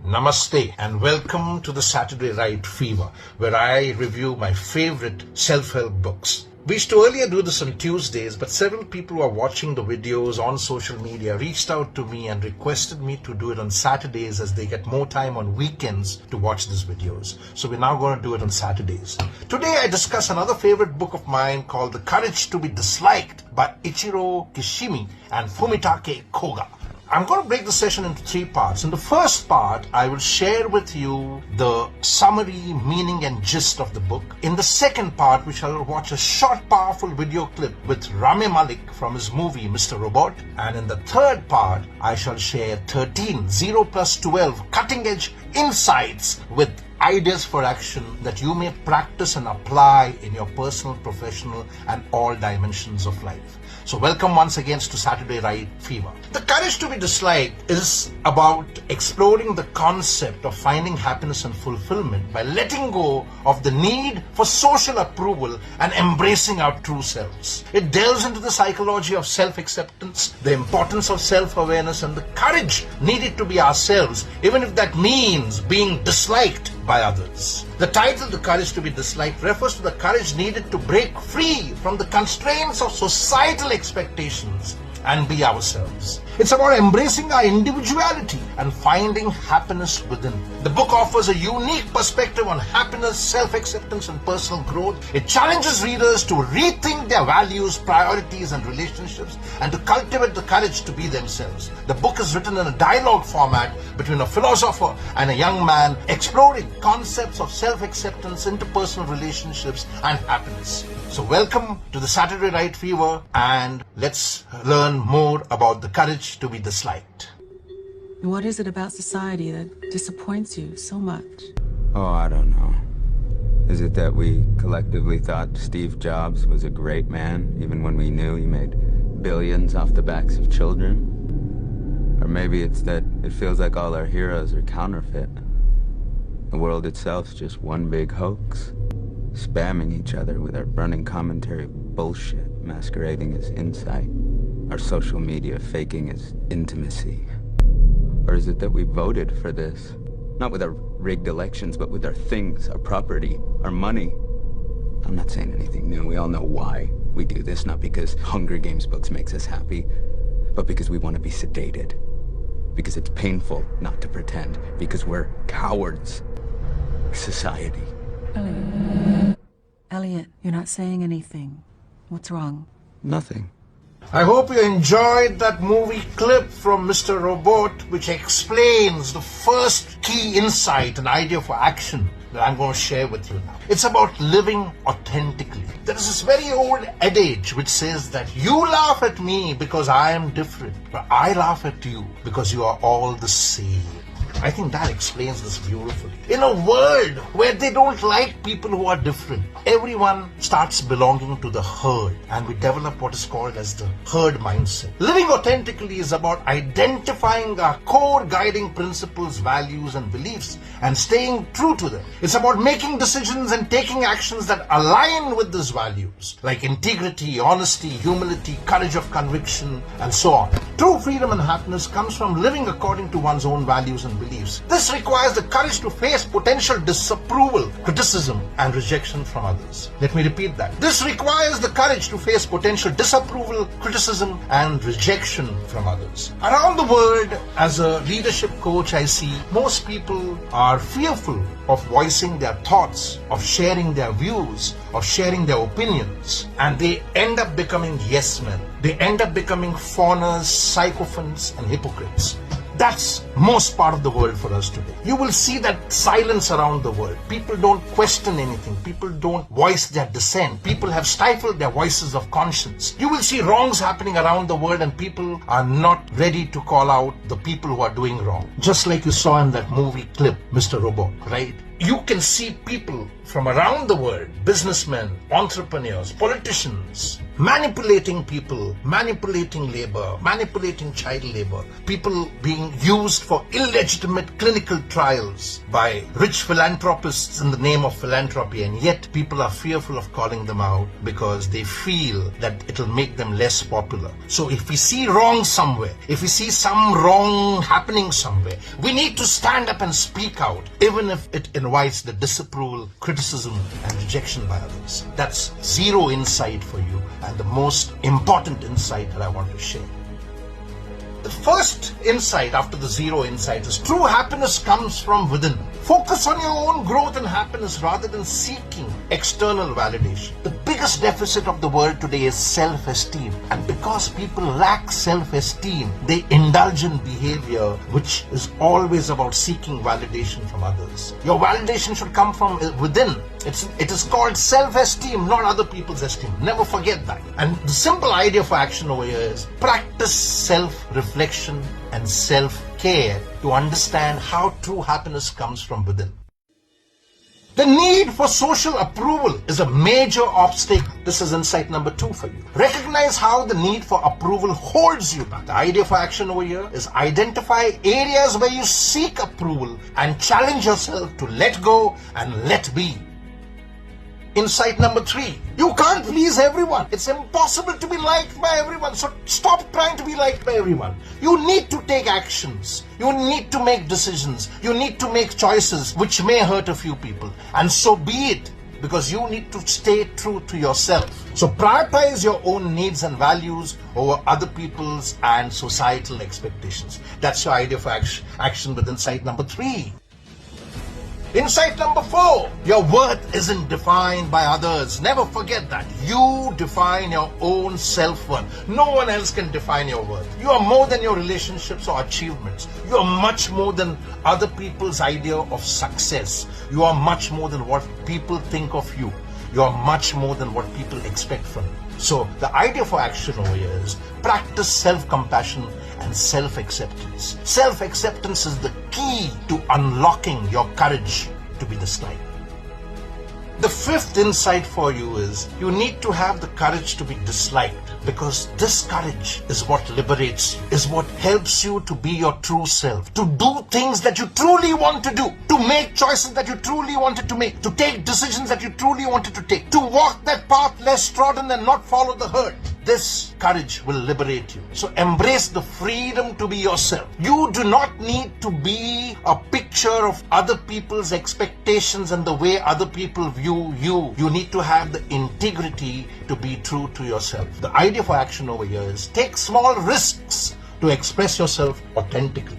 Namaste and welcome to the Saturday Night Fever, where I review my favorite self-help books. We used to earlier do this on Tuesdays, but several people who are watching the videos on social media reached out to me and requested me to do it on Saturdays as they get more time on weekends to watch these videos. So we're now going to do it on Saturdays. Today I discuss another favorite book of mine called The Courage to be Disliked by Ichiro, Kishami and Fumitake, Koga. I'm going to break the session into 3 parts. In the first part, I will share with you the summary, meaning and gist of the book. In the second part, we shall watch a short, powerful video clip with Rami Malek from his movie Mr. Robot. And in the third part, I shall share 13, 0 plus 12 cutting-edge insights with ideas for action that you may practice and apply in your personal, professional and all dimensions of life. So welcome once again to Saturday Night Fever. The Courage to be Disliked is about exploring the concept of finding happiness and fulfillment by letting go of the need for social approval and embracing our true selves. It delves into the psychology of self-acceptance, the importance of self-awareness and the courage needed to be ourselves, even if that means being disliked by others. The title, The Courage to be Disliked, refers to the courage needed to break free from the constraints of societal expectations and be ourselves. It's about embracing our individuality and finding happiness within. The book offers a unique perspective on happiness, self-acceptance and personal growth. It challenges readers to rethink their values, priorities and relationships and to cultivate the courage to be themselves. The book is written in a dialogue format between a philosopher and a young man, exploring concepts of self-acceptance, interpersonal relationships and happiness. So welcome to the Saturday Night Fever and let's learn more about the courage to be disliked. What is it about society that disappoints you so much? Oh, I don't know. Is it that we collectively thought Steve Jobs was a great man, even when we knew he made billions off the backs of children? Or maybe it's that it feels like all our heroes are counterfeit. The world itself's just one big hoax, spamming each other with our running commentary bullshit masquerading as insight, our social media faking as intimacy. Or is it that we voted for this, not with our rigged elections, but with our things, our property, our money? I'm not saying anything new. We all know why we do this, not because Hunger Games books makes us happy, but because we want to be sedated, because it's painful not to pretend, because we're cowards. Society. Elliot, you're not saying anything. What's wrong? Nothing. I hope you enjoyed that movie clip from Mr. Robot, which explains the first key insight and idea for action that I'm going to share with you now. It's about living authentically. There is this very old adage which says that you laugh at me because I am different, but I laugh at you because you are all the same. I think that explains this beautifully. In a world where they don't like people who are different, everyone starts belonging to the herd and we develop what is called as the herd mindset. Living authentically is about identifying our core guiding principles, values and beliefs and staying true to them. It's about making decisions and taking actions that align with these values, like integrity, honesty, humility, courage of conviction and so on. True freedom and happiness comes from living according to one's own values and beliefs. This requires the courage to face potential disapproval, criticism and rejection from others. Let me repeat that. This requires the courage to face potential disapproval, criticism and rejection from others. Around the world, as a leadership coach, I see most people are fearful of voicing their thoughts, of sharing their views, of sharing their opinions, and they end up becoming yes men. They end up becoming fawners, sycophants and hypocrites. That's most part of the world for us today. You will see that silence around the world. People don't question anything. People don't voice their dissent. People have stifled their voices of conscience. You will see wrongs happening around the world and people are not ready to call out the people who are doing wrong. Just like you saw in that movie clip, Mr. Robot, right? You can see people from around the world, businessmen, entrepreneurs, politicians, manipulating people, manipulating labor, manipulating child labor, people being used for illegitimate clinical trials by rich philanthropists in the name of philanthropy, and yet people are fearful of calling them out because they feel that it'll make them less popular. So if we see wrong somewhere, if we see some wrong happening somewhere, we need to stand up and speak out, even if it invites the disapproval, criticism, and rejection by others. That's zero insight for you, and the most important insight that I want to share. The first insight after the zero insight is true happiness comes from within. Focus on your own growth and happiness rather than seeking external validation. The biggest deficit of the world today is self-esteem. And because people lack self-esteem, they indulge in behavior which is always about seeking validation from others. Your validation should come from within. It is called self-esteem, not other people's esteem. Never forget that. And the simple idea for action over here is practice self-reflection and self-care to understand how true happiness comes from within. The need for social approval is a major obstacle. This is insight number 2 for you. Recognize how the need for approval holds you back. The idea for action over here is identify areas where you seek approval and challenge yourself to let go and let be. Insight number 3, you can't please everyone. It's impossible to be liked by everyone. So stop trying to be liked by everyone. You need to take actions. You need to make decisions. You need to make choices which may hurt a few people. And so be it, because you need to stay true to yourself. So prioritize your own needs and values over other people's and societal expectations. That's your idea for action with insight number 3. Insight number 4, your worth isn't defined by others. Never forget that. You define your own self-worth. No one else can define your worth. You are more than your relationships or achievements. You are much more than other people's idea of success. You are much more than what people think of you. You are much more than what people expect from you. So the idea for action over here is practice self-compassion and self-acceptance. Self-acceptance is the key to unlocking your courage to be this type. The 5th insight for you is you need to have the courage to be disliked, because this courage is what liberates you, is what helps you to be your true self, to do things that you truly want to do, to make choices that you truly wanted to make, to take decisions that you truly wanted to take, to walk that path less trodden and not follow the herd. This courage will liberate you. So embrace the freedom to be yourself. You do not need to be a picture of other people's expectations and the way other people view you. You need to have the integrity to be true to yourself. The idea for action over here is take small risks to express yourself authentically.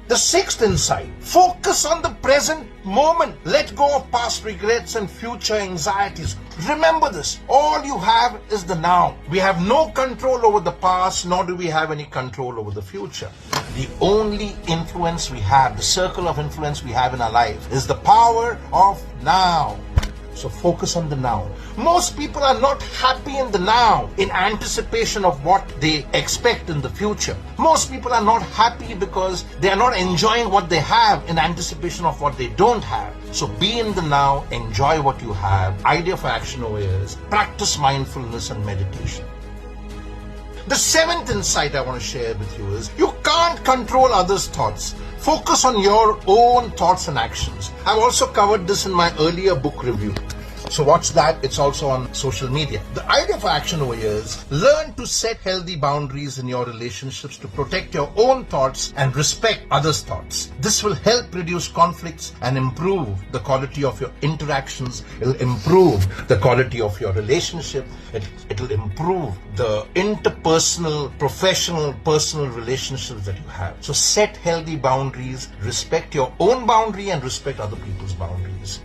The 6th insight, focus on the present moment. Let go of past regrets and future anxieties. Remember this, all you have is the now. We have no control over the past, nor do we have any control over the future. The only influence we have, the circle of influence we have in our life, is the power of now. So focus on the now. Most people are not happy in the now in anticipation of what they expect in the future. Most people are not happy because they are not enjoying what they have in anticipation of what they don't have. So be in the now, enjoy what you have. Idea for action over here is practice mindfulness and meditation. The 7th insight I want to share with you is you can't control others' thoughts. Focus on your own thoughts and actions. I've also covered this in my earlier book review. So watch that. It's also on social media. The idea for action over here is learn to set healthy boundaries in your relationships to protect your own thoughts and respect others' thoughts. This will help reduce conflicts and improve the quality of your interactions. It will improve the quality of your relationship. It will improve the interpersonal, professional, personal relationships that you have. So set healthy boundaries, respect your own boundary and respect other people's boundaries.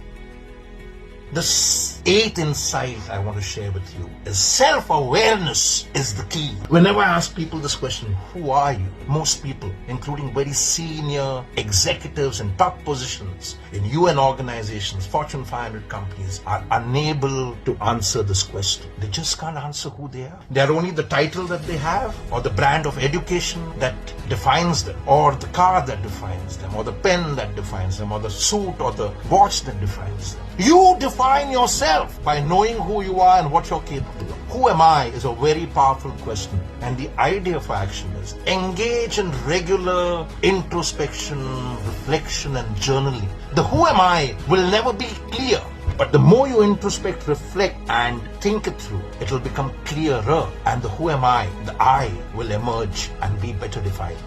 The 8th insight I want to share with you is self-awareness is the key. Whenever I ask people this question, who are you? Most people, including very senior executives in top positions in UN organizations, Fortune 500 companies, are unable to answer this question. They just can't answer who they are. They are only the title that they have, or the brand of education that defines them, or the car that defines them, or the pen that defines them, or the suit or the watch that defines them. You define define yourself by knowing who you are and what you're capable of. Who am I is a very powerful question. And the idea for action is engage in regular introspection, reflection, and journaling. The who am I will never be clear. But the more you introspect, reflect, and think it through, it will become clearer. And the who am I, the I, will emerge and be better defined.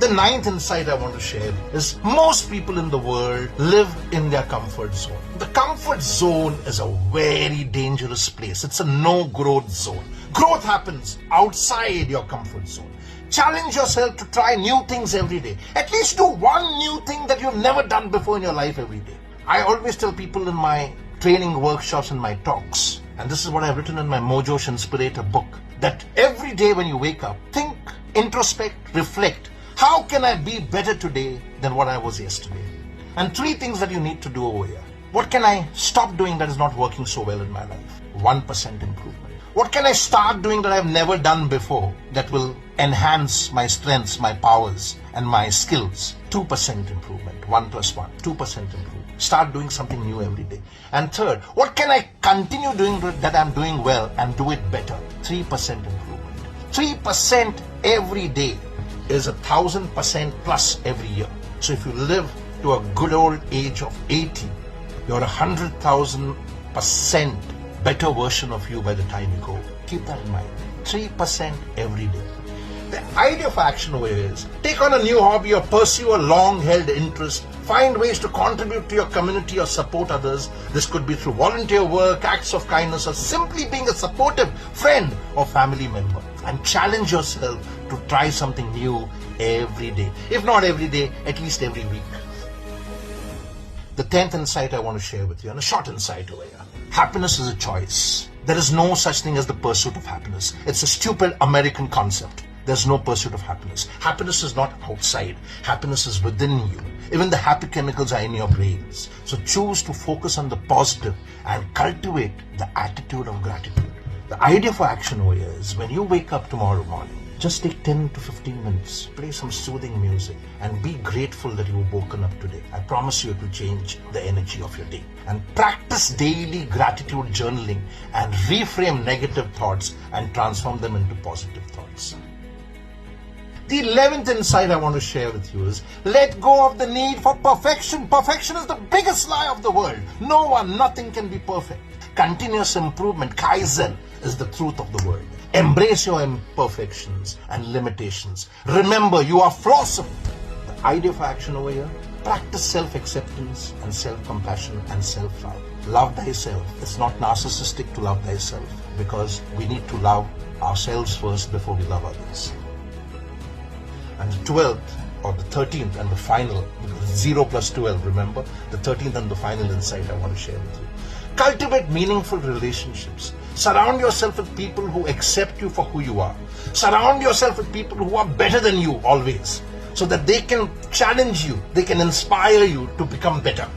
The ninth insight I want to share is most people in the world live in their comfort zone. The comfort zone is a very dangerous place. It's a no-growth zone. Growth happens outside your comfort zone. Challenge yourself to try new things every day. At least do one new thing that you've never done before in your life every day. I always tell people in my training workshops and my talks, and this is what I've written in my Mojo Inspirator book, that every day when you wake up, think, introspect, reflect. How can I be better today than what I was yesterday? And 3 things that you need to do over here. What can I stop doing that is not working so well in my life? 1% improvement. What can I start doing that I've never done before that will enhance my strengths, my powers, and my skills? 2% improvement. 1 plus 1. 2% improvement. Start doing something new every day. And third, what can I continue doing that I'm doing well and do it better? 3% improvement. 3% every day is 1,000% plus every year. So if you live to a good old age of 80, you're 100,000% better version of you by the time you go. Keep that in mind. 3% every day. The idea of action over here is take on a new hobby or pursue a long-held interest. Find ways to contribute to your community or support others. This could be through volunteer work, acts of kindness, or simply being a supportive friend or family member. And challenge yourself to try something new every day. If not every day, at least every week. The 10th insight I want to share with you, and a short insight over here. Happiness is a choice. There is no such thing as the pursuit of happiness. It's a stupid American concept. There's no pursuit of happiness. Happiness is not outside. Happiness is within you. Even the happy chemicals are in your brains. So choose to focus on the positive and cultivate the attitude of gratitude. The idea for action over here is when you wake up tomorrow morning, just take 10 to 15 minutes, play some soothing music, and be grateful that you were woken up today. I promise you it will change the energy of your day. And practice daily gratitude journaling and reframe negative thoughts and transform them into positive thoughts. The 11th insight I want to share with you is let go of the need for perfection. Perfection is the biggest lie of the world. No one, nothing can be perfect. Continuous improvement, Kaizen, is the truth of the world. Embrace your imperfections and limitations. Remember, you are flawsome. The idea for action over here, practice self-acceptance and self-compassion and self-love. Love thyself. It's not narcissistic to love thyself because we need to love ourselves first before we love others. And the 12th or the 13th and the final, 0 plus 12, remember? The 13th and the final insight I want to share with you. Cultivate meaningful relationships. Surround yourself with people who accept you for who you are. Surround yourself with people who are better than you always, so that they can challenge you, they can inspire you to become better.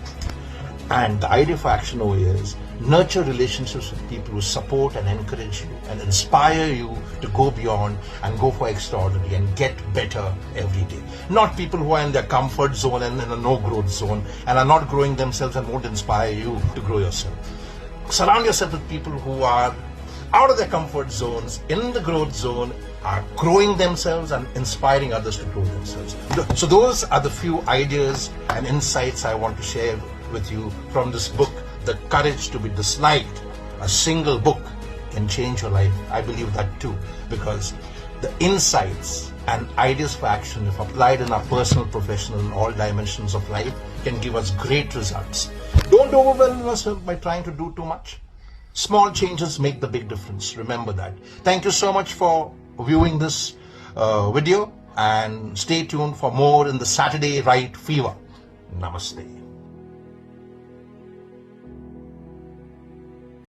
And the idea for action over here is nurture relationships with people who support and encourage you and inspire you to go beyond and go for extraordinary and get better every day. Not people who are in their comfort zone and in a no-growth zone and are not growing themselves and won't inspire you to grow yourself. Surround yourself with people who are out of their comfort zones, in the growth zone, are growing themselves and inspiring others to grow themselves. So those are the few ideas and insights I want to share with you from this book, The Courage to be Disliked. A single book can change your life. I believe that too, because the insights and ideas for action, if applied in our personal, professional, and all dimensions of life, can give us great results. Don't overwhelm yourself by trying to do too much. Small changes make the big difference. Remember that. Thank you so much for viewing this video, and stay tuned for more in the Saturday Right Fever. Namaste.